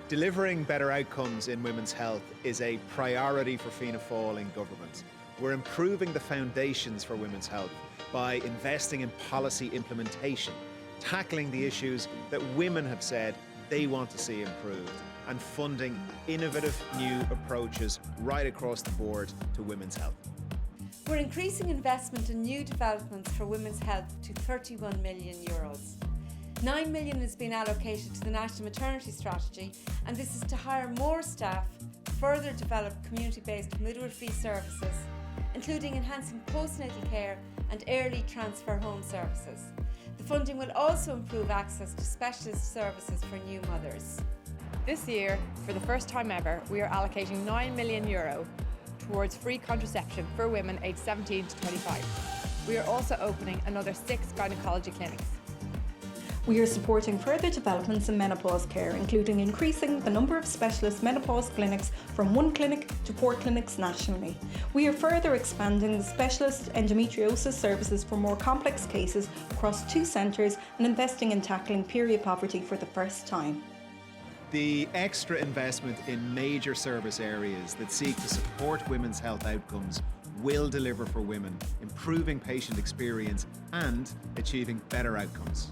Delivering better outcomes in women's health is a priority for Fianna Fáil in government. We're improving the foundations for women's health by investing in policy implementation, tackling the issues that women have said they want to see improved, and funding innovative new approaches right across the board to women's health. We're increasing investment in new developments for women's health to €31 million. €9 million has been allocated to the National Maternity Strategy, and this is to hire more staff, further develop community-based midwifery services, including enhancing postnatal care and early transfer home services. The funding will also improve access to specialist services for new mothers. This year, for the first time ever, we are allocating €9 million towards free contraception for women aged 17 to 25. We are also opening another 6 gynaecology clinics. We are supporting further developments in menopause care, including increasing the number of specialist menopause clinics from 1 clinic to 4 clinics nationally. We are further expanding the specialist endometriosis services for more complex cases across 2 centres and investing in tackling period poverty for the first time. The extra investment in major service areas that seek to support women's health outcomes will deliver for women, improving patient experience and achieving better outcomes.